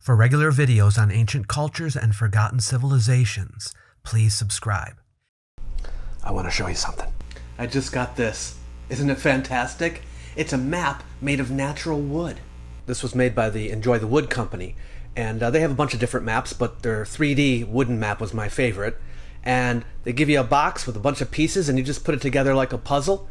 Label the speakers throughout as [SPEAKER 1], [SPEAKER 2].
[SPEAKER 1] For regular videos on ancient cultures and forgotten civilizations, please subscribe.
[SPEAKER 2] I want to show you something. I just got this. Isn't it fantastic? It's a map made of natural wood. This was made by the Enjoy the Wood company, and they have a bunch of different maps, but their 3D wooden map was my favorite. And they give you a box with a bunch of pieces, and you just put it together like a puzzle.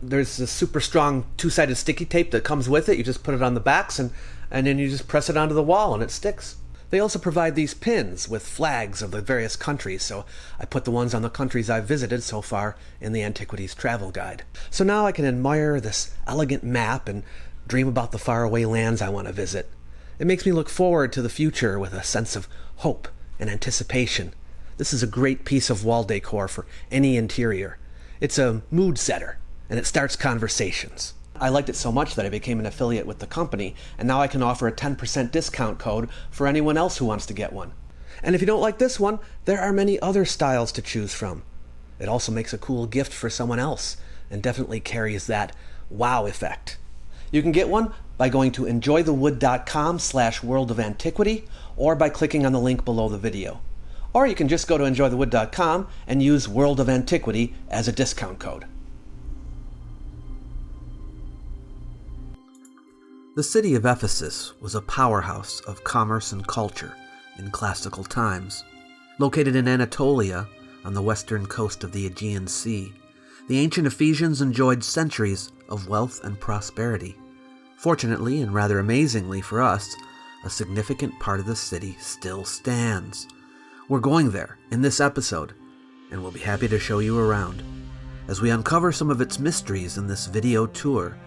[SPEAKER 2] There's a super strong two-sided sticky tape that comes with it. You just put it on the backs, and then you just press it onto the wall, and it sticks. They also provide these pins with flags of the various countries, so I put the ones on the countries I've visited so far in the Antiquities Travel Guide. So now I can admire this elegant map and dream about the faraway lands I want to visit. It makes me look forward to the future with a sense of hope and anticipation. This is a great piece of wall decor for any interior. It's a mood setter, and it starts conversations. I liked it so much that I became an affiliate with the company, and now I can offer a 10% discount code for anyone else who wants to get one. And if you don't like this one, there are many other styles to choose from. It also makes a cool gift for someone else, and definitely carries that wow effect. You can get one by going to enjoythewood.com/world of antiquity, or by clicking on the link below the video. Or you can just go to enjoythewood.com and use World of Antiquity as a discount code.
[SPEAKER 1] The city of Ephesus was a powerhouse of commerce and culture in classical times. Located in Anatolia, on the western coast of the Aegean Sea, the ancient Ephesians enjoyed centuries of wealth and prosperity. Fortunately, and rather amazingly for us, a significant part of the city still stands. We're going there in this episode, and we'll be happy to show you around. As we uncover some of its mysteries in this video tour,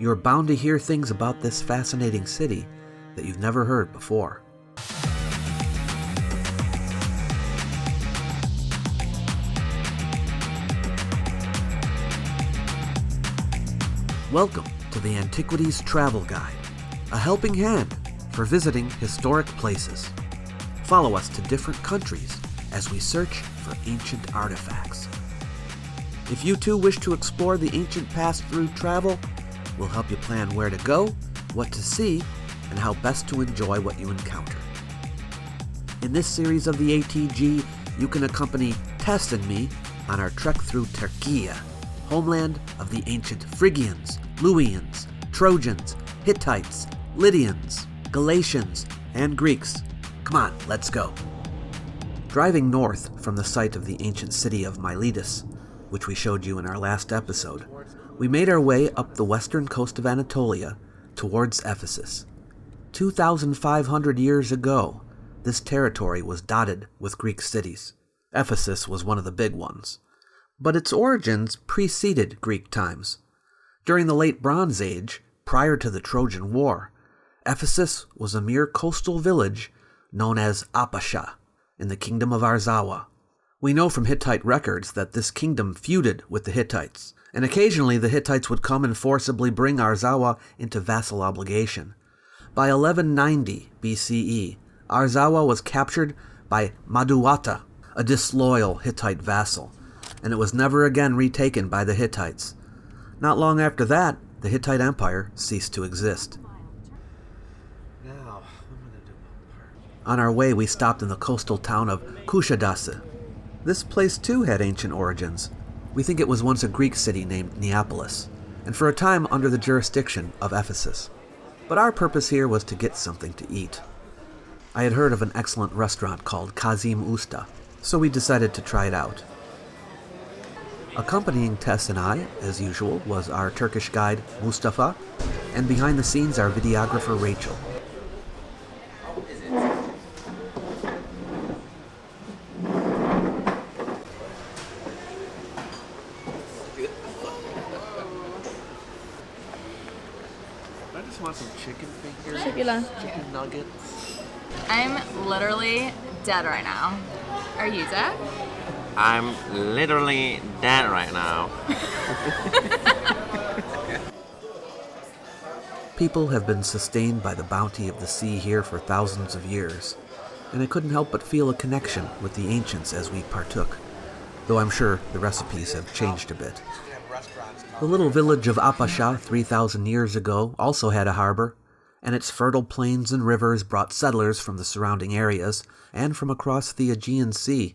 [SPEAKER 1] you are bound to hear things about this fascinating city that you've never heard before. Welcome to the Antiquities Travel Guide, a helping hand for visiting historic places. Follow us to different countries as we search for ancient artifacts. If you too wish to explore the ancient past through travel, we'll help you plan where to go, what to see, and how best to enjoy what you encounter. In this series of the ATG, you can accompany Tess and me on our trek through Turkey, homeland of the ancient Phrygians, Luwians, Trojans, Hittites, Lydians, Galatians, and Greeks. Come on, let's go. Driving north from the site of the ancient city of Miletus, which we showed you in our last episode, we made our way up the western coast of Anatolia towards Ephesus. 2,500 years ago, this territory was dotted with Greek cities. Ephesus was one of the big ones. But its origins preceded Greek times. During the late Bronze Age, prior to the Trojan War, Ephesus was a mere coastal village known as Apasha in the kingdom of Arzawa. We know from Hittite records that this kingdom feuded with the Hittites, and occasionally the Hittites would come and forcibly bring Arzawa into vassal obligation. By 1190 BCE, Arzawa was captured by Madduwatta, a disloyal Hittite vassal, and it was never again retaken by the Hittites. Not long after that, the Hittite Empire ceased to exist. On our way, we stopped in the coastal town of Kusadasi. This place too had ancient origins. We think it was once a Greek city named Neapolis, and for a time under the jurisdiction of Ephesus. But our purpose here was to get something to eat. I had heard of an excellent restaurant called Kazim Usta, so we decided to try it out. Accompanying Tess and I, as usual, was our Turkish guide Mustafa, and behind the scenes our videographer Rachel.
[SPEAKER 2] I just want some chicken fingers, chicken nuggets.
[SPEAKER 3] I'm literally dead right now. Are you dead?
[SPEAKER 4] I'm literally dead right now.
[SPEAKER 1] People have been sustained by the bounty of the sea here for thousands of years, and I couldn't help but feel a connection with the ancients as we partook, though I'm sure the recipes have changed a bit. The little village of Apasha 3,000 years ago also had a harbor, and its fertile plains and rivers brought settlers from the surrounding areas and from across the Aegean Sea.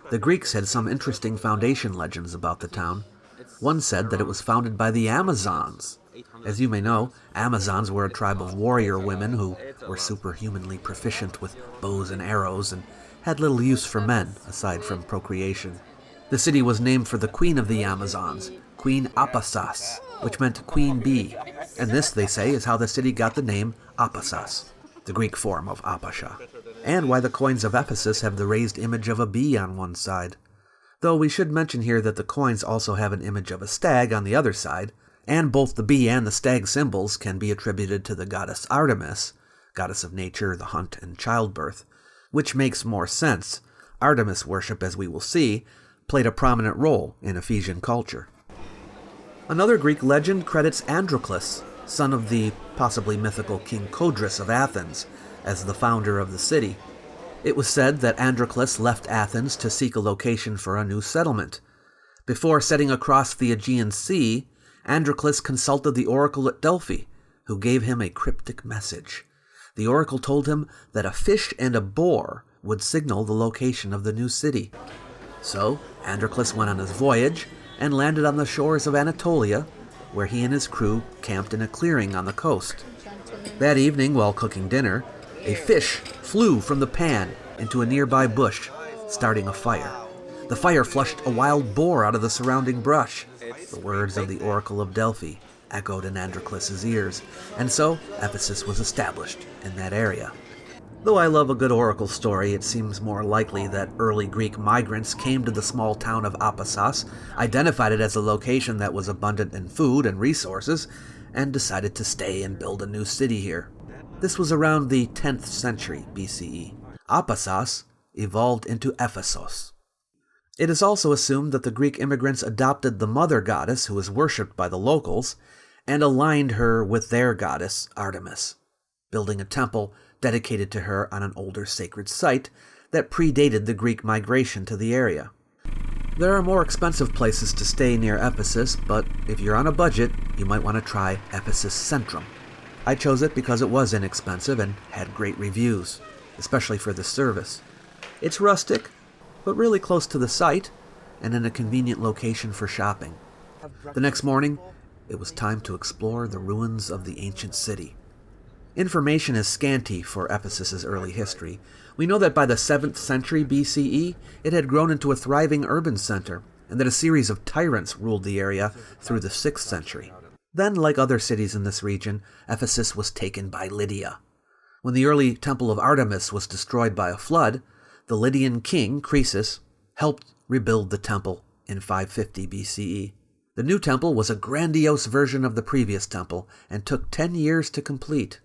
[SPEAKER 1] The Greeks had some interesting foundation legends about the town. One said that it was founded by the Amazons. As you may know, Amazons were a tribe of warrior women who were superhumanly proficient with bows and arrows and had little use for men, aside from procreation. The city was named for the queen of the Amazons, Queen Apasas, which meant queen bee, and this, they say, is how the city got the name Apasas, the Greek form of Apasha, and why the coins of Ephesus have the raised image of a bee on one side. Though we should mention here that the coins also have an image of a stag on the other side, and both the bee and the stag symbols can be attributed to the goddess Artemis, goddess of nature, the hunt, and childbirth, which makes more sense. Artemis worship, as we will see, played a prominent role in Ephesian culture. Another Greek legend credits Androclus, son of the possibly mythical King Codrus of Athens, as the founder of the city. It was said that Androclus left Athens to seek a location for a new settlement. Before setting across the Aegean Sea, Androclus consulted the oracle at Delphi, who gave him a cryptic message. The oracle told him that a fish and a boar would signal the location of the new city. So Androclus went on his voyage and landed on the shores of Anatolia, where he and his crew camped in a clearing on the coast. That evening, while cooking dinner, a fish flew from the pan into a nearby bush, starting a fire. The fire flushed a wild boar out of the surrounding brush. The words of the Oracle of Delphi echoed in Androclus's ears, and so Ephesus was established in that area. Though I love a good oracle story, it seems more likely that early Greek migrants came to the small town of Apasas, identified it as a location that was abundant in food and resources, and decided to stay and build a new city here. This was around the 10th century BCE. Apasas evolved into Ephesus. It is also assumed that the Greek immigrants adopted the mother goddess, who was worshipped by the locals, and aligned her with their goddess, Artemis, building a temple dedicated to her on an older sacred site that predated the Greek migration to the area. There are more expensive places to stay near Ephesus, but if you're on a budget, you might want to try Ephesus Centrum. I chose it because it was inexpensive and had great reviews, especially for the service. It's rustic, but really close to the site, and in a convenient location for shopping. The next morning, it was time to explore the ruins of the ancient city. Information is scanty for Ephesus's early history. We know that by the 7th century BCE, it had grown into a thriving urban center, and that a series of tyrants ruled the area through the 6th century. Then, like other cities in this region, Ephesus was taken by Lydia. When the early temple of Artemis was destroyed by a flood, the Lydian king, Croesus, helped rebuild the temple in 550 BCE. The new temple was a grandiose version of the previous temple and took 10 years to complete.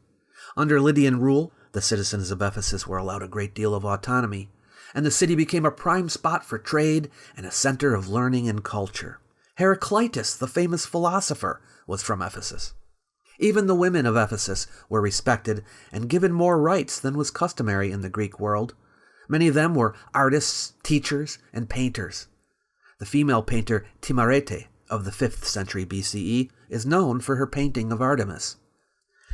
[SPEAKER 1] Under Lydian rule, the citizens of Ephesus were allowed a great deal of autonomy, and the city became a prime spot for trade and a center of learning and culture. Heraclitus, the famous philosopher, was from Ephesus. Even the women of Ephesus were respected and given more rights than was customary in the Greek world. Many of them were artists, teachers, and painters. The female painter Timarete of the 5th century BCE is known for her painting of Artemis.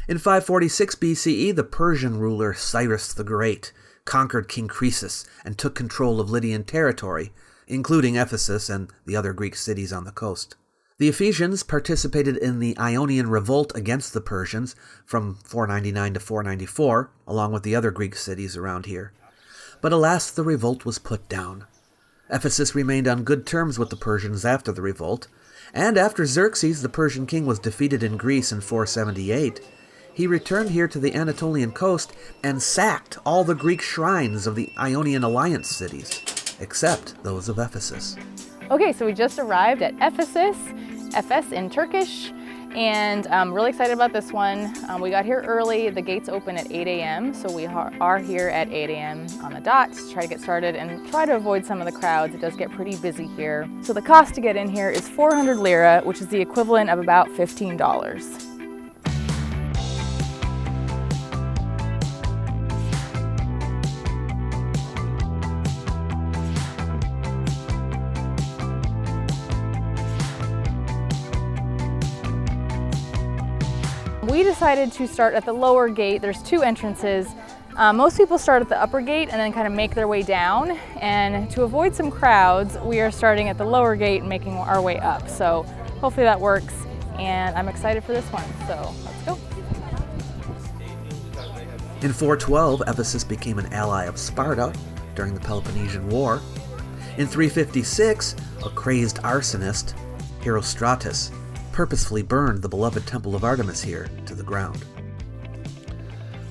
[SPEAKER 1] In 546 BCE, the Persian ruler Cyrus the Great conquered King Croesus and took control of Lydian territory, including Ephesus and the other Greek cities on the coast. The Ephesians participated in the Ionian revolt against the Persians from 499 to 494, along with the other Greek cities around here. But alas, the revolt was put down. Ephesus remained on good terms with the Persians after the revolt, and after Xerxes, the Persian king, was defeated in Greece in 478, he returned here to the Anatolian coast and sacked all the Greek shrines of the Ionian alliance cities, except those of Ephesus.
[SPEAKER 3] Okay, so we just arrived at Ephesus, Efes in Turkish, and I'm really excited about this one. We got here early. The gates open at 8 a.m., so we are here at 8 a.m. on the dot to try to get started and try to avoid some of the crowds. It does get pretty busy here. So the cost to get in here is 400 lira, which is the equivalent of about $15. We decided to start at the lower gate. There's two entrances. Most people start at the upper gate and then kind of make their way down. And to avoid some crowds, we are starting at the lower gate and making our way up. So hopefully that works. And I'm excited for this one. So let's go.
[SPEAKER 1] In 412, Ephesus became an ally of Sparta during the Peloponnesian War. In 356, a crazed arsonist, Herostratus, purposefully burned the beloved temple of Artemis here to the ground.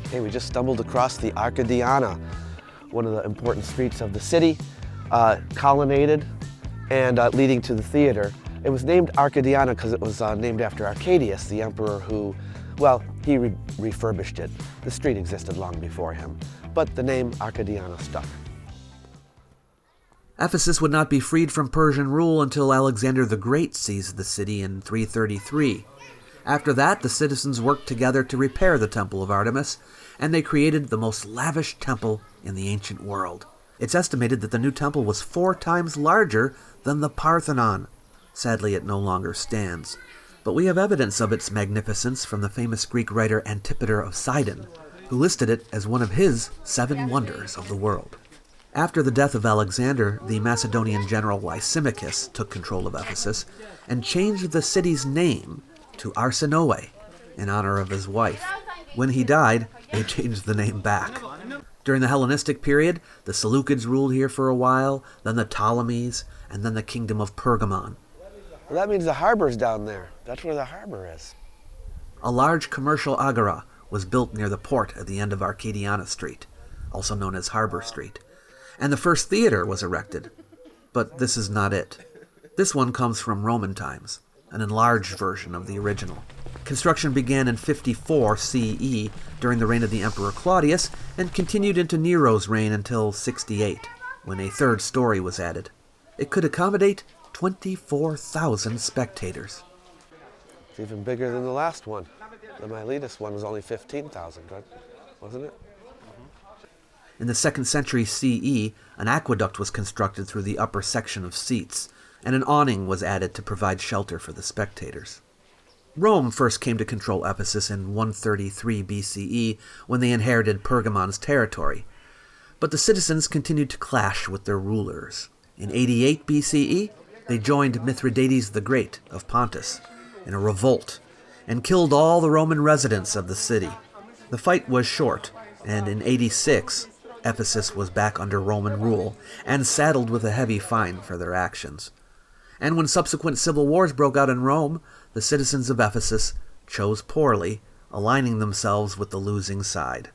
[SPEAKER 5] Okay, we just stumbled across the Arcadiana, one of the important streets of the city, colonnaded and leading to the theater. It was named Arcadiana because it was named after Arcadius, the emperor who, well, he refurbished it. The street existed long before him, but the name Arcadiana stuck.
[SPEAKER 1] Ephesus would not be freed from Persian rule until Alexander the Great seized the city in 333. After that, the citizens worked together to repair the Temple of Artemis, and they created the most lavish temple in the ancient world. It's estimated that the new temple was 4 times larger than the Parthenon. Sadly, it no longer stands. But we have evidence of its magnificence from the famous Greek writer Antipater of Sidon, who listed it as one of his 7 wonders of the world. After the death of Alexander, the Macedonian general Lysimachus took control of Ephesus and changed the city's name to Arsinoe in honor of his wife. When he died, they changed the name back. During the Hellenistic period, the Seleucids ruled here for a while, then the Ptolemies, and then the kingdom of Pergamon.
[SPEAKER 5] Well, that means the harbor's down there. That's where the harbor is.
[SPEAKER 1] A large commercial agora was built near the port at the end of Arcadiana Street, also known as Harbor Street, and the first theater was erected. But this is not it. This one comes from Roman times, an enlarged version of the original. Construction began in 54 CE during the reign of the Emperor Claudius and continued into Nero's reign until 68, when a 3rd story was added. It could accommodate 24,000 spectators.
[SPEAKER 5] It's even bigger than the last one. The Miletus one was only 15,000, right? Wasn't it?
[SPEAKER 1] In the 2nd century CE, an aqueduct was constructed through the upper section of seats, and an awning was added to provide shelter for the spectators. Rome first came to control Ephesus in 133 BCE when they inherited Pergamon's territory, but the citizens continued to clash with their rulers. In 88 BCE, they joined Mithridates the Great of Pontus in a revolt and killed all the Roman residents of the city. The fight was short, and in 86, Ephesus was back under Roman rule and saddled with a heavy fine for their actions. And when subsequent civil wars broke out in Rome, the citizens of Ephesus chose poorly, aligning themselves with the losing side.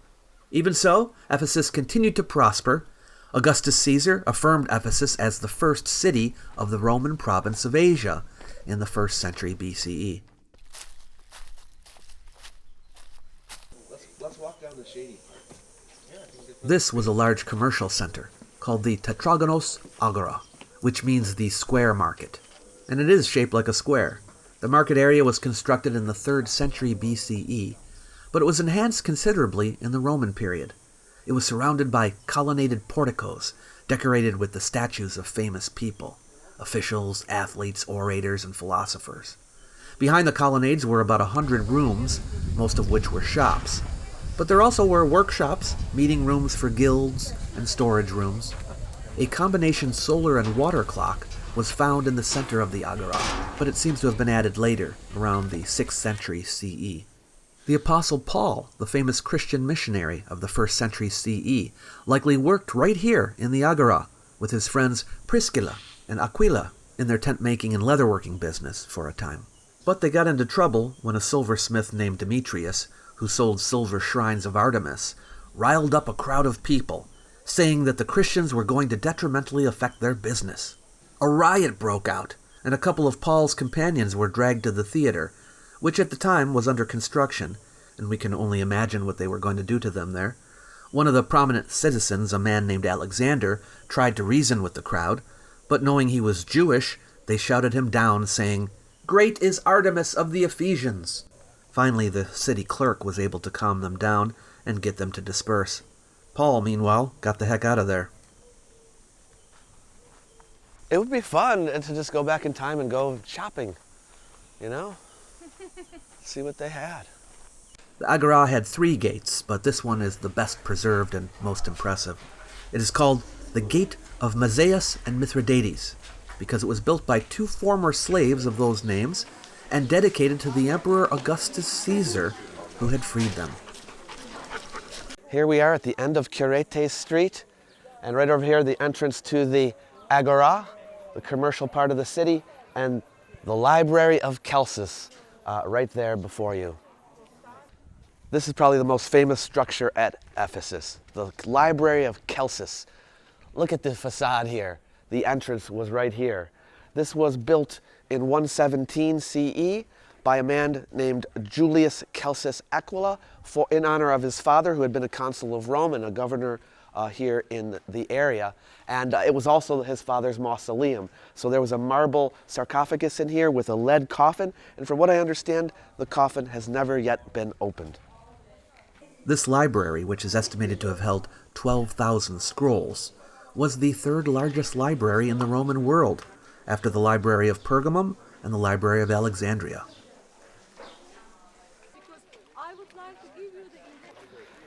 [SPEAKER 1] Even so, Ephesus continued to prosper. Augustus Caesar affirmed Ephesus as the first city of the Roman province of Asia in the 1st century BCE.
[SPEAKER 5] Let's walk down the shady part.
[SPEAKER 1] This was a large commercial center called the Tetragonos Agora, which means the square market. And it is shaped like a square. The market area was constructed in the 3rd century BCE, but it was enhanced considerably in the Roman period. It was surrounded by colonnaded porticos, decorated with the statues of famous people, officials, athletes, orators, and philosophers. Behind the colonnades were about 100 rooms, most of which were shops. But there also were workshops, meeting rooms for guilds, and storage rooms. A combination solar and water clock was found in the center of the agora, but it seems to have been added later, around the 6th century CE. The Apostle Paul, the famous Christian missionary of the 1st century CE, likely worked right here in the agora with his friends Priscilla and Aquila in their tent-making and leatherworking business for a time. But they got into trouble when a silversmith named Demetrius, who sold silver shrines of Artemis, riled up a crowd of people, saying that the Christians were going to detrimentally affect their business. A riot broke out, and a couple of Paul's companions were dragged to the theater, which at the time was under construction, and we can only imagine what they were going to do to them there. One of the prominent citizens, a man named Alexander, tried to reason with the crowd, but knowing he was Jewish, they shouted him down, saying, "Great is Artemis of the Ephesians!" Finally, the city clerk was able to calm them down and get them to disperse. Paul, meanwhile, got the heck out of there.
[SPEAKER 5] It would be fun to just go back in time and go shopping, you know? See what they had.
[SPEAKER 1] The agora had 3 gates, but this one is the best preserved and most impressive. It is called the Gate of Mazaeus and Mithridates, because it was built by 2 former slaves of those names and dedicated to the Emperor Augustus Caesar, who had freed them.
[SPEAKER 5] Here we are at the end of Curetes Street, and right over here the entrance to the agora, the commercial part of the city, and the Library of Celsus right there before you. This is probably the most famous structure at Ephesus, the Library of Celsus. Look at the facade here. The entrance was right here. This was built in 117 CE by a man named Julius Celsus Aquila in honor of his father, who had been a consul of Rome and a governor here in the area. And it was also his father's mausoleum. So there was a marble sarcophagus in here with a lead coffin. And from what I understand, the coffin has never yet been opened.
[SPEAKER 1] This library, which is estimated to have held 12,000 scrolls, was the 3rd largest library in the Roman world, after the Library of Pergamum and the Library of Alexandria.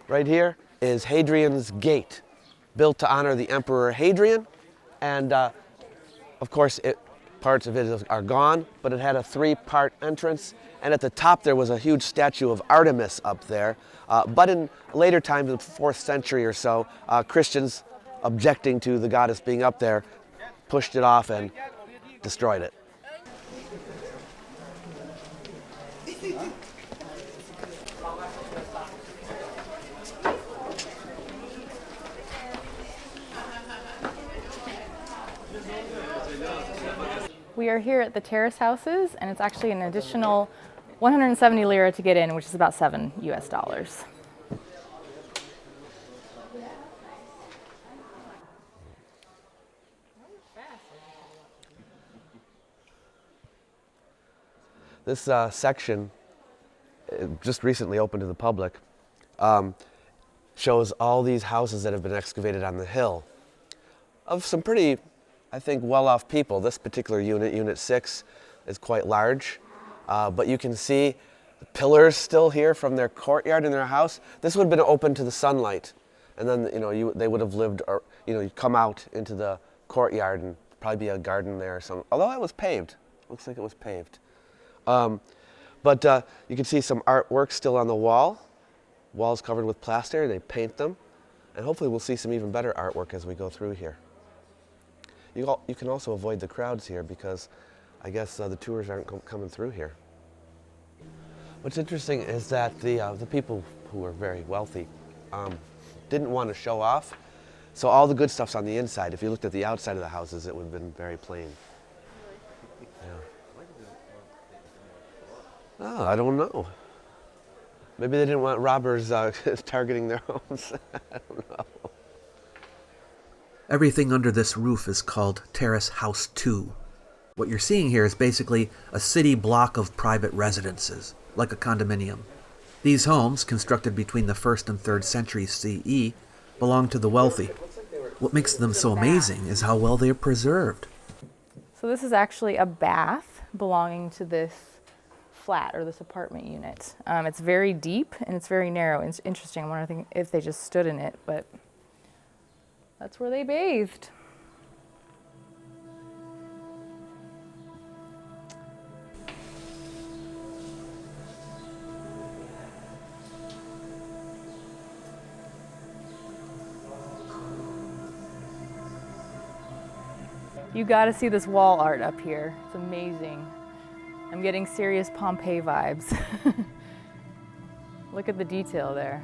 [SPEAKER 5] Right here is Hadrian's Gate, built to honor the Emperor Hadrian, and of course parts of it are gone, but it had a 3-part entrance, and at the top there was a huge statue of Artemis up there, but in later times, the 4th century or so, Christians objecting to the goddess being up there pushed it off and destroyed it.
[SPEAKER 3] We are here at the Terrace houses, and it's actually an additional 170 lira to get in, which is about $7 US.
[SPEAKER 5] This section, just recently opened to the public, shows all these houses that have been excavated on the hill of some pretty, I think, well-off people. This particular unit, Unit 6, is quite large, but you can see the pillars still here from their courtyard in their house. This would have been open to the sunlight, and then they would have lived, or you'd come out into the courtyard and probably be a garden there or something. Although it was paved, looks like it was paved. But you can see some artwork still on the wall. Walls covered with plaster, they paint them, and hopefully we'll see some even better artwork as we go through here. You can also avoid the crowds here because I guess the tours aren't coming through here. What's interesting is that the people who were very wealthy didn't want to show off, so all the good stuff's on the inside. If you looked at the outside of the houses, it would have been very plain. Yeah. Oh, I don't know. Maybe they didn't want robbers targeting their homes. I don't know.
[SPEAKER 1] Everything under this roof is called Terrace House 2. What you're seeing here is basically a city block of private residences, like a condominium. These homes, constructed between the 1st and 3rd centuries CE, belong to the wealthy. What makes them so amazing is how well they are preserved.
[SPEAKER 3] So this is actually a bath belonging to this flat or this apartment unit. It's very deep and it's very narrow. It's interesting. I'm wondering if they just stood in it, but that's where they bathed. You got to see this wall art up here. It's amazing. I'm getting serious Pompeii vibes. Look at the detail there.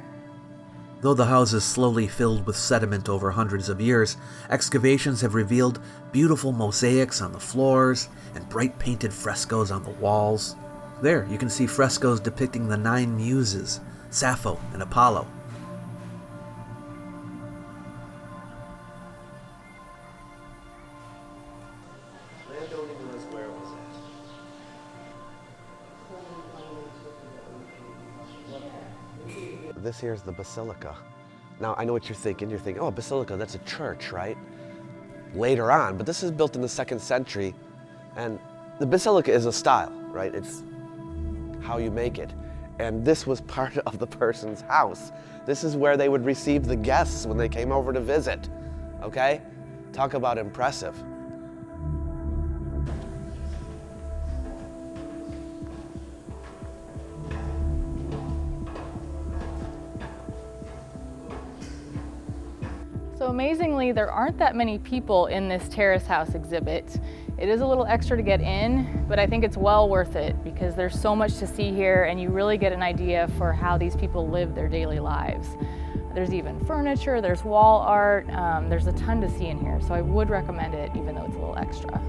[SPEAKER 1] Though the houses slowly filled with sediment over hundreds of years, excavations have revealed beautiful mosaics on the floors and bright painted frescoes on the walls. There, you can see frescoes depicting the 9 muses, Sappho and Apollo.
[SPEAKER 5] This here is the basilica. Now, I know what you're thinking. You're thinking, oh, a basilica, that's a church, right? Later on, but this is built in the 2nd century, and the basilica is a style, right? It's how you make it. And this was part of the person's house. This is where they would receive the guests when they came over to visit, okay? Talk about impressive.
[SPEAKER 3] So amazingly, there aren't that many people in this terrace house exhibit. It is a little extra to get in, but I think it's well worth it because there's so much to see here and you really get an idea for how these people live their daily lives. There's even furniture, there's wall art, there's a ton to see in here, so I would recommend it even though it's a little extra.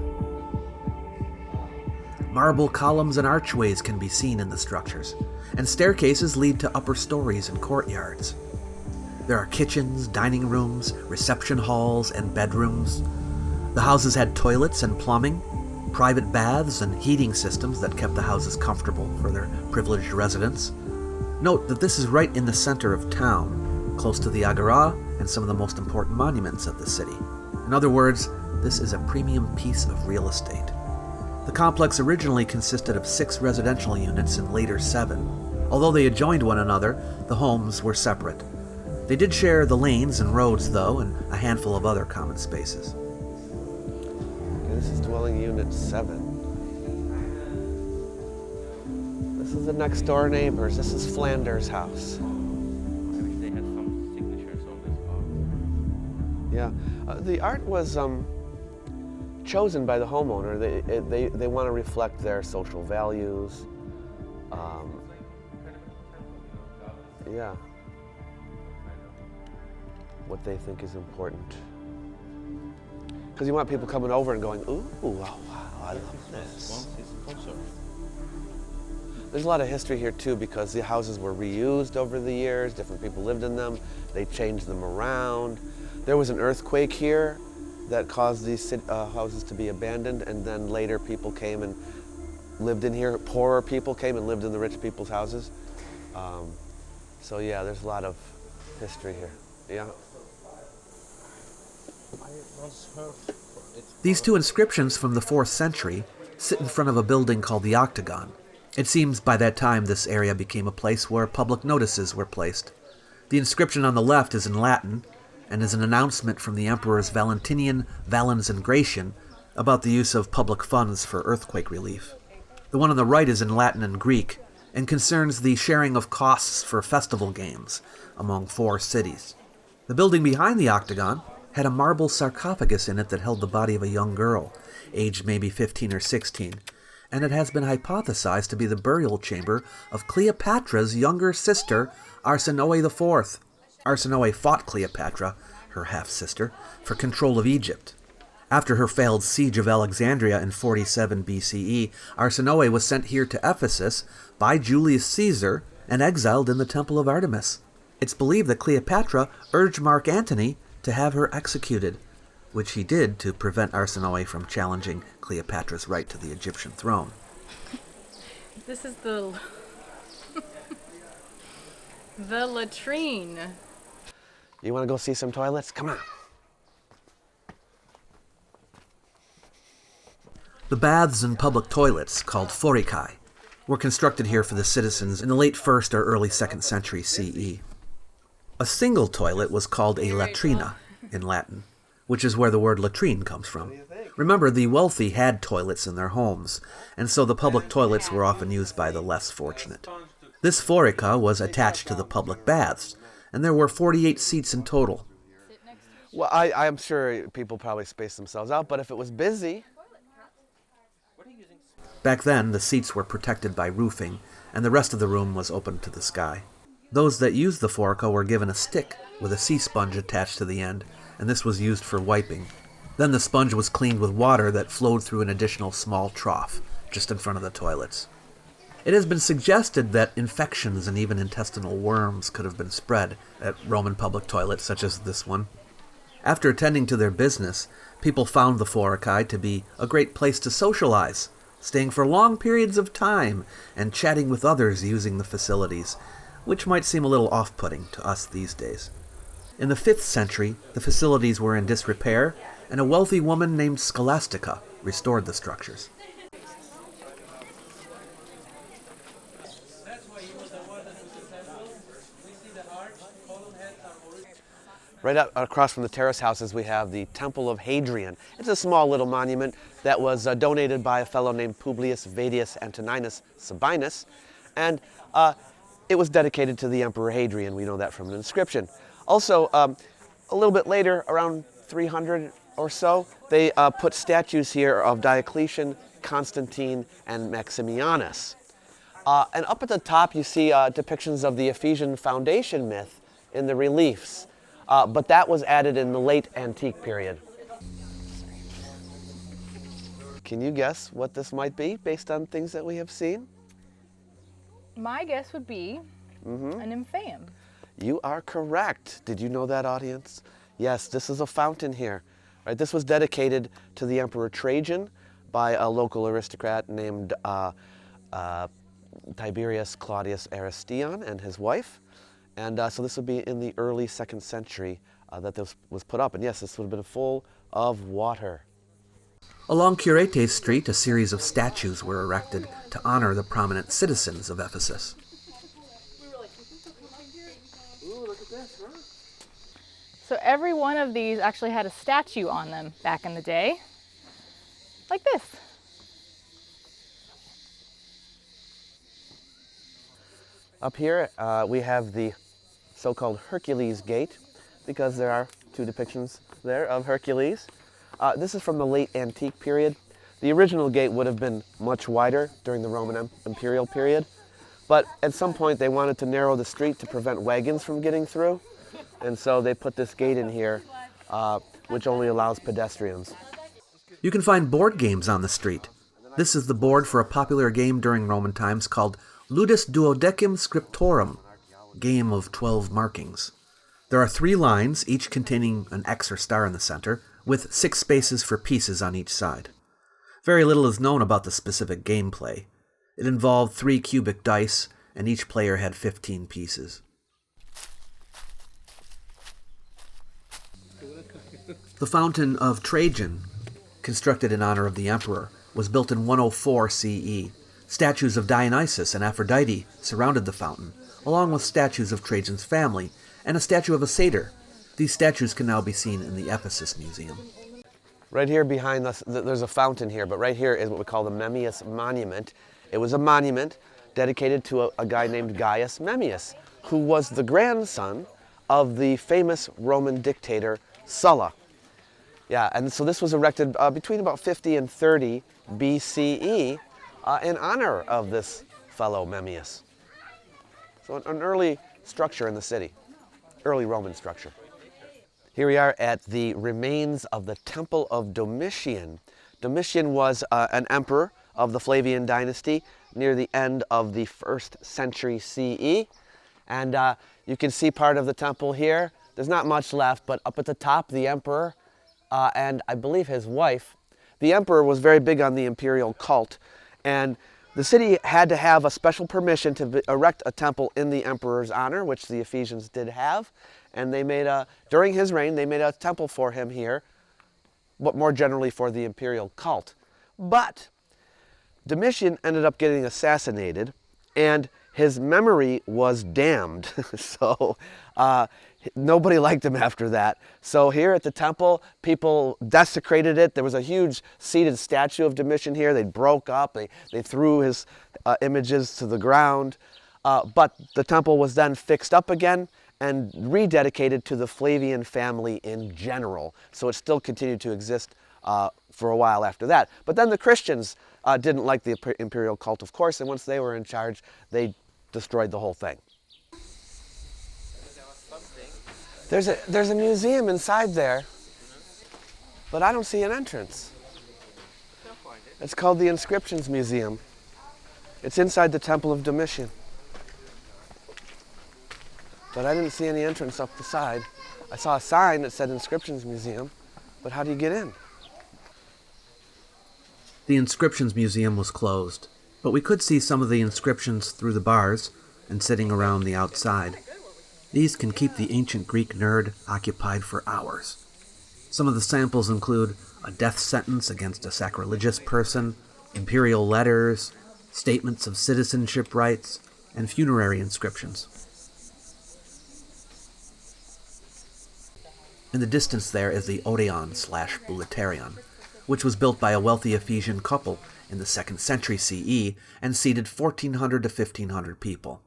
[SPEAKER 1] Marble columns and archways can be seen in the structures, and staircases lead to upper stories and courtyards. There are kitchens, dining rooms, reception halls, and bedrooms. The houses had toilets and plumbing, private baths and heating systems that kept the houses comfortable for their privileged residents. Note that this is right in the center of town, close to the agora and some of the most important monuments of the city. In other words, this is a premium piece of real estate. The complex originally consisted of 6 residential units and later 7. Although they adjoined one another, the homes were separate. They did share the lanes and roads, though, and a handful of other common spaces.
[SPEAKER 5] Okay, this is dwelling unit 7. This is the next door neighbors. This is Flanders' house.
[SPEAKER 4] I wish they had some signatures on this art.
[SPEAKER 5] Yeah, the art was chosen by the homeowner. They want to reflect their social values. Yeah. What they think is important. Because you want people coming over and going, ooh, wow, I love this. There's a lot of history here too because the houses were reused over the years, different people lived in them, they changed them around. There was an earthquake here that caused these houses to be abandoned, and then later people came and lived in here. Poorer people came and lived in the rich people's houses. So yeah, there's a lot of history here. Yeah.
[SPEAKER 1] These 2 inscriptions from the 4th century sit in front of a building called the Octagon. It seems by that time this area became a place where public notices were placed. The inscription on the left is in Latin and is an announcement from the emperors Valentinian, Valens, and Gratian about the use of public funds for earthquake relief. The one on the right is in Latin and Greek and concerns the sharing of costs for festival games among 4 cities. The building behind the Octagon had a marble sarcophagus in it that held the body of a young girl, aged maybe 15 or 16, and it has been hypothesized to be the burial chamber of Cleopatra's younger sister, Arsinoe IV. Arsinoe fought Cleopatra, her half-sister, for control of Egypt. After her failed siege of Alexandria in 47 BCE, Arsinoe was sent here to Ephesus by Julius Caesar and exiled in the Temple of Artemis. It's believed that Cleopatra urged Mark Antony to have her executed, which he did to prevent Arsinoe from challenging Cleopatra's right to the Egyptian throne.
[SPEAKER 3] This is the latrine.
[SPEAKER 5] You want to go see some toilets? Come on.
[SPEAKER 1] The baths and public toilets, called foricae, were constructed here for the citizens in the late 1st or early 2nd century CE. A single toilet was called a latrina in Latin, which is where the word latrine comes from. Remember, the wealthy had toilets in their homes, and so the public toilets were often used by the less fortunate. This forica was attached to the public baths, and there were 48 seats in total.
[SPEAKER 5] Well, I'm sure people probably spaced themselves out, but if it was busy...
[SPEAKER 1] Back then, the seats were protected by roofing, and the rest of the room was open to the sky. Those that used the forica were given a stick with a sea sponge attached to the end, and this was used for wiping. Then the sponge was cleaned with water that flowed through an additional small trough, just in front of the toilets. It has been suggested that infections and even intestinal worms could have been spread at Roman public toilets such as this one. After attending to their business, people found the foricae to be a great place to socialize, staying for long periods of time and chatting with others using the facilities, which might seem a little off-putting to us these days. In the 5th century, the facilities were in disrepair, and a wealthy woman named Scholastica restored the structures.
[SPEAKER 5] Right up across from the Terrace houses, we have the Temple of Hadrian. It's a small little monument that was donated by a fellow named Publius Vedius Antoninus Sabinus, and it was dedicated to the Emperor Hadrian. We know that from an inscription. Also, a little bit later, around 300 or so, they put statues here of Diocletian, Constantine, and Maximianus. And up at the top, you see depictions of the Ephesian foundation myth in the reliefs. But that was added in the late antique period. Can you guess what this might be based on things that we have seen?
[SPEAKER 3] My guess would be an nymphaeum.
[SPEAKER 5] You are correct. Did you know that, audience? Yes, this is a fountain here. Right, this was dedicated to the Emperor Trajan by a local aristocrat named Tiberius Claudius Aristion and his wife. And so this would be in the early 2nd century that this was put up. And yes, this would have been full of water.
[SPEAKER 1] Along Curetes Street, a series of statues were erected to honor the prominent citizens of Ephesus.
[SPEAKER 3] So every one of these actually had a statue on them back in the day, like this.
[SPEAKER 5] Up here we have the so-called Hercules Gate, because there are 2 depictions there of Hercules. This is from the late antique period. The original gate would have been much wider during the Roman imperial period, but at some point they wanted to narrow the street to prevent wagons from getting through, and so they put this gate in here, which only allows pedestrians.
[SPEAKER 1] You can find board games on the street. This is the board for a popular game during Roman times called Ludus Duodecim Scriptorum, game of 12 markings. There are 3 lines, each containing an X or star in the center, with 6 spaces for pieces on each side. Very little is known about the specific gameplay. It involved 3 cubic dice, and each player had 15 pieces. The Fountain of Trajan, constructed in honor of the emperor, was built in 104 CE. Statues of Dionysus and Aphrodite surrounded the fountain, along with statues of Trajan's family and a statue of a satyr. These statues can now be seen in the Ephesus Museum.
[SPEAKER 5] Right here behind us, there's a fountain here, but right here is what we call the Memmius Monument. It was a monument dedicated to a guy named Gaius Memmius, who was the grandson of the famous Roman dictator Sulla. Yeah, and so this was erected between about 50 and 30 BCE in honor of this fellow Memmius. So an early structure in the city, early Roman structure. Here we are at the remains of the Temple of Domitian. Domitian was an emperor of the Flavian dynasty near the end of the 1st century CE. And you can see part of the temple here. There's not much left, but up at the top, the emperor and I believe his wife. The emperor was very big on the imperial cult, and the city had to have a special permission to erect a temple in the emperor's honor, which the Ephesians did have. And they made during his reign, they made a temple for him here, but more generally for the imperial cult. But Domitian ended up getting assassinated, and his memory was damned. So nobody liked him after that. So here at the temple, people desecrated it. There was a huge seated statue of Domitian here. They broke up. They threw his images to the ground. But the temple was then fixed up again and rededicated to the Flavian family in general. So it still continued to exist for a while after that. But then the Christians didn't like the imperial cult, of course, and once they were in charge, they destroyed the whole thing. There's a museum inside there, but I don't see an entrance. It's called the Inscriptions Museum. It's inside the Temple of Domitian. But I didn't see any entrance up the side. I saw a sign that said Inscriptions Museum, but how do you get in?
[SPEAKER 1] The Inscriptions Museum was closed, but we could see some of the inscriptions through the bars and sitting around the outside. These can keep the ancient Greek nerd occupied for hours. Some of the samples include a death sentence against a sacrilegious person, imperial letters, statements of citizenship rights, and funerary inscriptions. In the distance there is the Odeon/Bouleuterion, which was built by a wealthy Ephesian couple in the 2nd century CE and seated 1,400 to 1,500 people.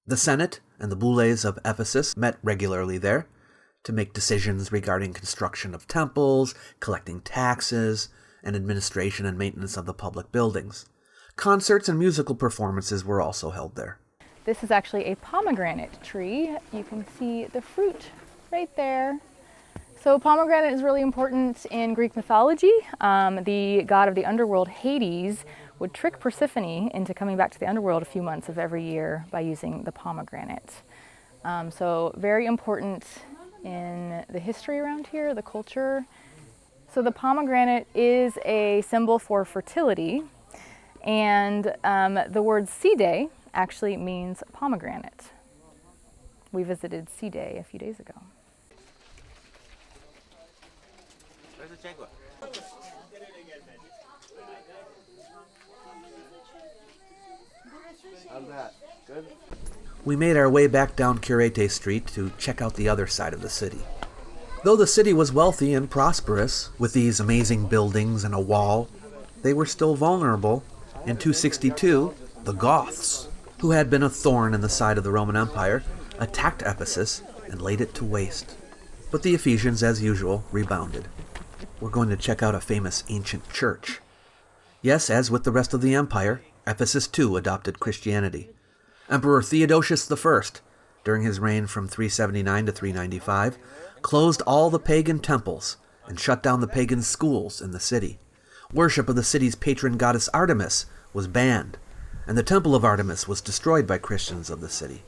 [SPEAKER 1] The Senate and the Boules of Ephesus met regularly there to make decisions regarding construction of temples, collecting taxes, and administration and maintenance of the public buildings. Concerts and musical performances were also held there.
[SPEAKER 3] This is actually a pomegranate tree. You can see the fruit right there. So pomegranate is really important in Greek mythology. The god of the underworld, Hades, would trick Persephone into coming back to the underworld a few months of every year by using the pomegranate. So very important in the history around here, the culture. So the pomegranate is a symbol for fertility, and the word Side actually means pomegranate. We visited Side a few days ago.
[SPEAKER 4] Where's the jaguar?
[SPEAKER 5] How's that? Good?
[SPEAKER 1] We made our way back down Curate Street to check out the other side of the city. Though the city was wealthy and prosperous, with these amazing buildings and a wall, they were still vulnerable. In 262, the Goths, who had been a thorn in the side of the Roman Empire, attacked Ephesus and laid it to waste. But the Ephesians, as usual, rebounded. We're going to check out a famous ancient church. Yes, as with the rest of the empire, Ephesus too adopted Christianity. Emperor Theodosius I, during his reign from 379 to 395, closed all the pagan temples and shut down the pagan schools in the city. Worship of the city's patron goddess Artemis was banned, and the temple of Artemis was destroyed by Christians of the city.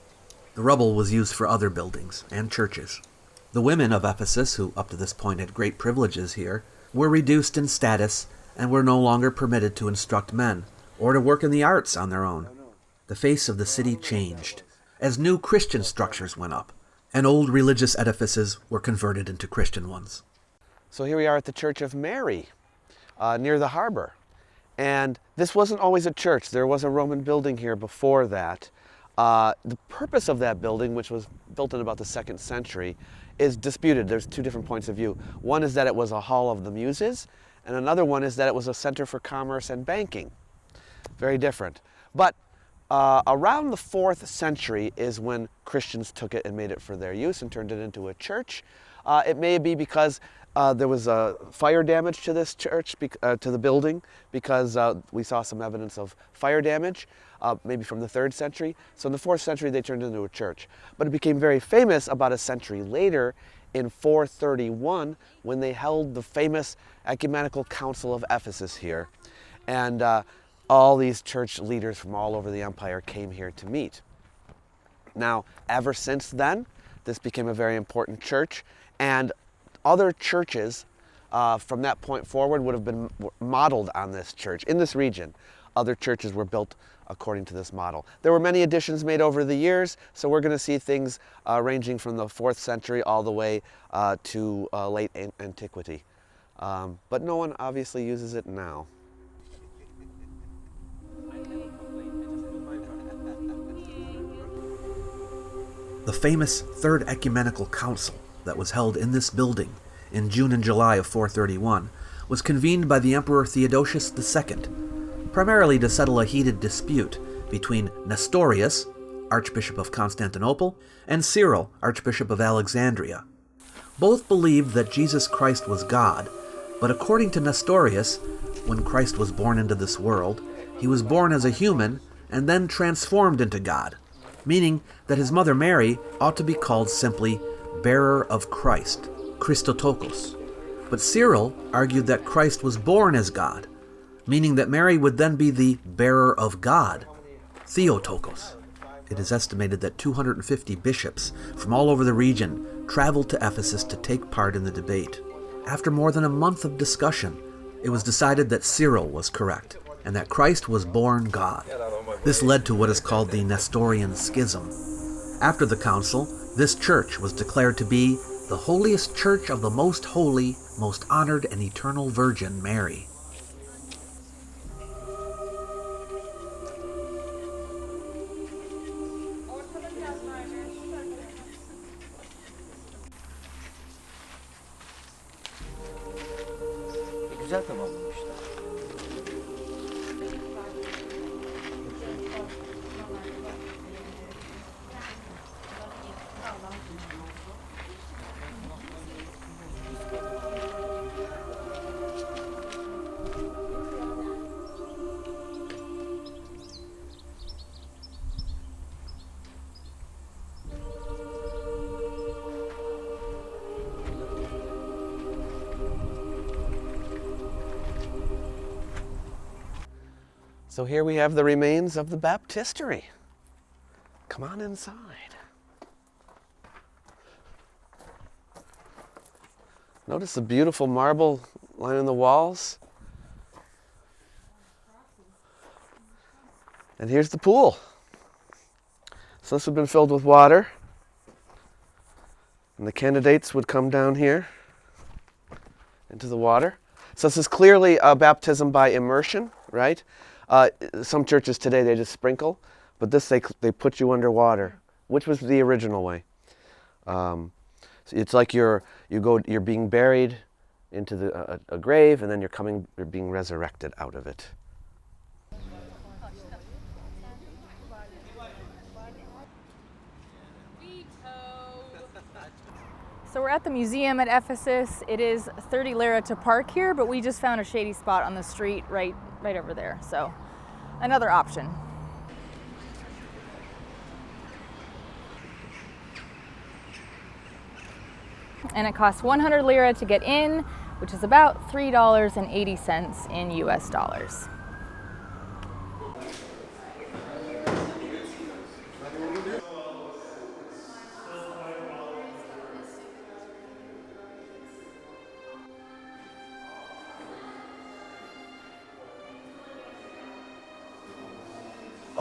[SPEAKER 1] The rubble was used for other buildings and churches. The women of Ephesus, who up to this point had great privileges here, were reduced in status and were no longer permitted to instruct men or to work in the arts on their own. The face of the city changed as new Christian structures went up, and old religious edifices were converted into Christian ones.
[SPEAKER 5] So here we are at the Church of Mary, near the harbor. And this wasn't always a church. There was a Roman building here before that. The purpose of that building, which was built in about the 2nd century, is disputed. There's two different points of view. One is that it was a hall of the muses, and another one is that it was a center for commerce and banking. Very different. But around the 4th century is when Christians took it and made it for their use and turned it into a church. It may be because there was fire damage to this church, to the building, because we saw some evidence of fire damage, maybe from the 3rd century. So in the 4th century, they turned it into a church. But it became very famous about a century later, in 431, when they held the famous Ecumenical Council of Ephesus here. And all these church leaders from all over the empire came here to meet. Now, ever since then, this became a very important church, and other churches from that point forward would have been modeled on this church. In this region, other churches were built according to this model. There were many additions made over the years, so we're going to see things ranging from the 4th century all the way to late antiquity. But no one obviously uses it now.
[SPEAKER 1] The famous Third Ecumenical Council that was held in this building in June and July of 431 was convened by the Emperor Theodosius II, primarily to settle a heated dispute between Nestorius, Archbishop of Constantinople, and Cyril, Archbishop of Alexandria. Both believed that Jesus Christ was God, but according to Nestorius, when Christ was born into this world, he was born as a human and then transformed into God, meaning that his mother Mary ought to be called simply bearer of Christ, Christotokos. But Cyril argued that Christ was born as God, meaning that Mary would then be the bearer of God, Theotokos. It is estimated that 250 bishops from all over the region traveled to Ephesus to take part in the debate. After more than a month of discussion, it was decided that Cyril was correct, and that Christ was born God. This led to what is called the Nestorian Schism. After the council, this church was declared to be the holiest church of the most holy, most honored, and eternal Virgin Mary.
[SPEAKER 6] güzel tamamlamışlar.
[SPEAKER 5] So here we have the remains of the baptistery. Come on inside. Notice the beautiful marble lining the walls. And here's the pool. So this would have been filled with water. And the candidates would come down here into the water. So this is clearly a baptism by immersion, right? Some churches today, they just sprinkle, but this, they put you underwater, which was the original way. So it's like you're being buried into a grave, and then you're being resurrected out of it.
[SPEAKER 3] So we're at the museum at Ephesus. It is 30 lira to park here, but we just found a shady spot on the street right over there. So another option. And it costs 100 lira to get in, which is about $3.80 in US dollars.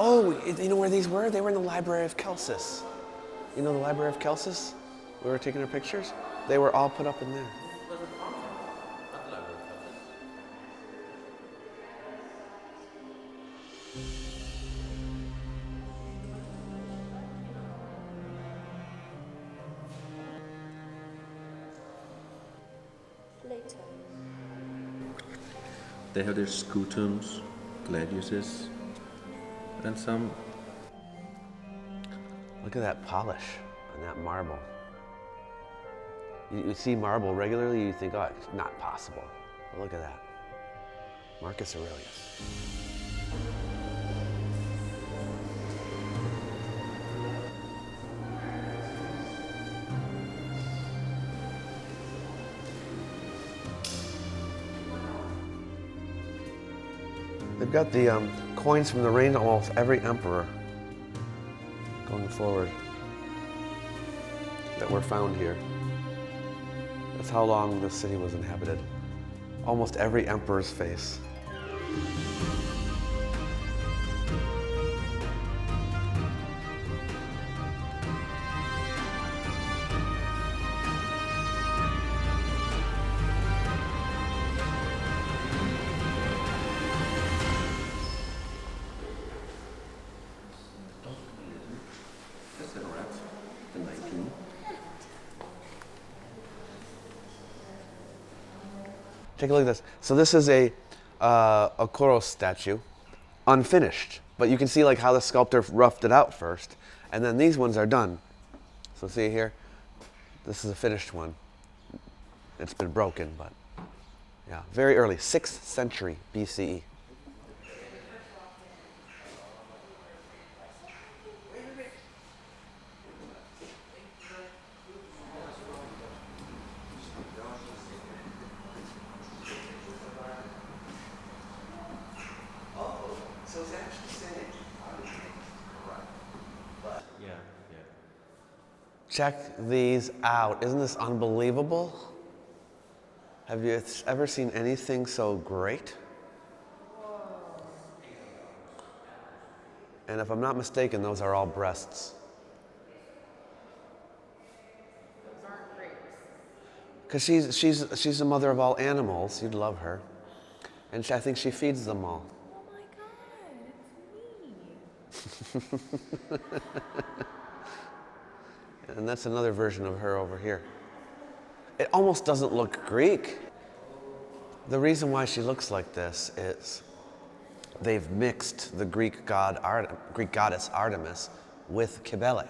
[SPEAKER 5] Oh, you know where these were? They were in the Library of Celsus. You know the Library of Celsus? We were taking our pictures. They were all put up in there.
[SPEAKER 4] They have their scutums, gladiuses, and some.
[SPEAKER 5] Look at that polish on that marble. You see marble regularly, you think, oh, it's not possible. But look at that. Marcus Aurelius. They've got the coins from the reign of almost every emperor going forward that were found here. That's how long this city was inhabited. Almost every emperor's face. Take a look at this. So this is a Koros statue, unfinished. But you can see like how the sculptor roughed it out first. And then these ones are done. So see here, this is a finished one. It's been broken, but yeah, very early, 6th century BCE. Check these out. Isn't this unbelievable? Have you ever seen anything so great? And if I'm not mistaken, those are all breasts.
[SPEAKER 3] Those aren't grapes.
[SPEAKER 5] Because she's the mother of all animals. You'd love her. And I think she feeds them all.
[SPEAKER 3] Oh my God, it's me.
[SPEAKER 5] And that's another version of her over here. It almost doesn't look Greek. The reason why she looks like this is they've mixed the Greek goddess Artemis with Cybele,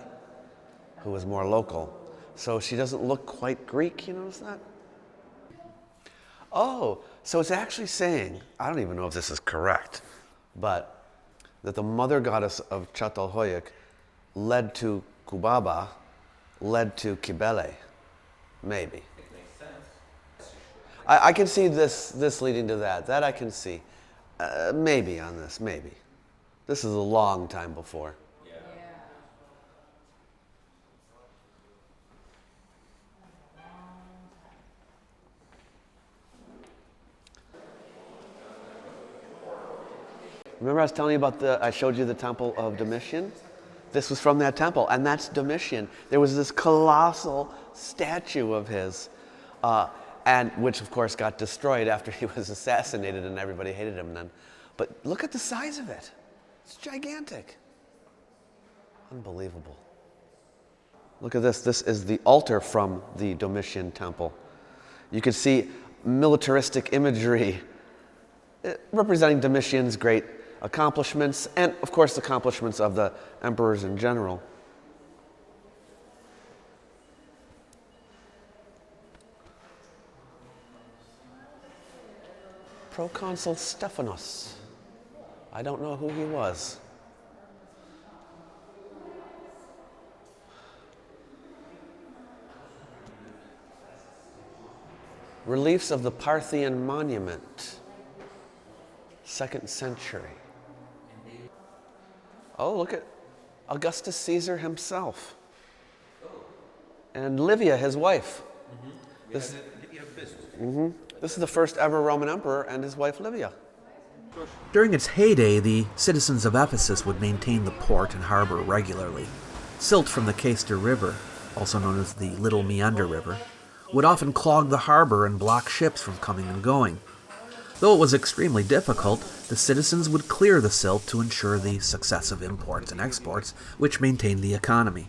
[SPEAKER 5] who is more local. So she doesn't look quite Greek, you notice that? Oh, so it's actually saying, I don't even know if this is correct, but that the mother goddess of Çatalhöyük led to Kubaba, led to Cybele, maybe. I can see this leading to that. That I can see. Maybe on this, maybe. This is a long time before.
[SPEAKER 4] Yeah.
[SPEAKER 5] Remember I was telling you about I showed you the temple of Domitian? This was from that temple, and that's Domitian. There was this colossal statue of his, and which of course got destroyed after he was assassinated and everybody hated him then. But look at the size of it. It's gigantic. Unbelievable. Look at this. This is the altar from the Domitian temple. You can see militaristic imagery representing Domitian's great accomplishments and, of course, the accomplishments of the emperors in general. Proconsul Stephanos. I don't know who he was. Reliefs of the Parthian monument, 2nd century. Oh, look at Augustus Caesar himself. And Livia, his wife. This is the first ever Roman emperor and his wife Livia.
[SPEAKER 1] During its heyday, the citizens of Ephesus would maintain the port and harbor regularly. Silt from the Caister River, also known as the Little Meander River, would often clog the harbor and block ships from coming and going. Though it was extremely difficult, the citizens would clear the silt to ensure the success of imports and exports, which maintained the economy.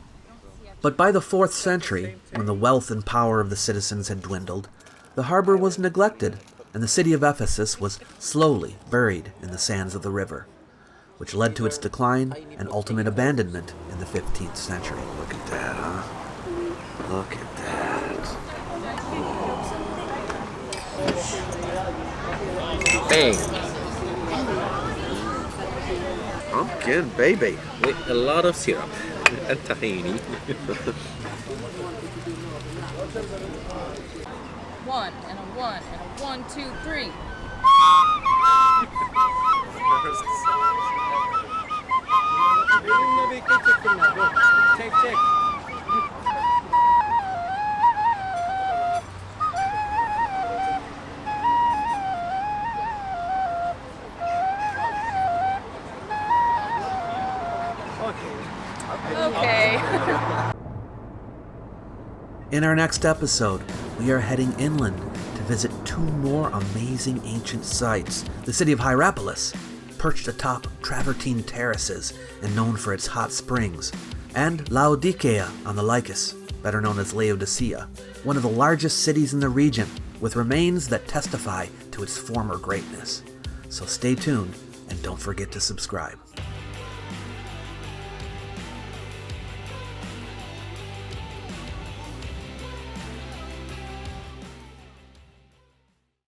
[SPEAKER 1] But by the 4th century, when the wealth and power of the citizens had dwindled, the harbor was neglected, and the city of Ephesus was slowly buried in the sands of the river, which led to its decline and ultimate abandonment in the 15th century.
[SPEAKER 5] Look at that, huh? Look at that.
[SPEAKER 4] Bang!
[SPEAKER 5] Pumpkin baby.
[SPEAKER 4] With a lot of syrup and tahini.
[SPEAKER 3] One and a 1, 2, 3. Okay.
[SPEAKER 1] In our next episode, we are heading inland to visit 2 more amazing ancient sites. The city of Hierapolis, perched atop travertine terraces and known for its hot springs, and Laodicea on the Lycus, better known as Laodicea, one of the largest cities in the region, with remains that testify to its former greatness. So stay tuned and don't forget to subscribe.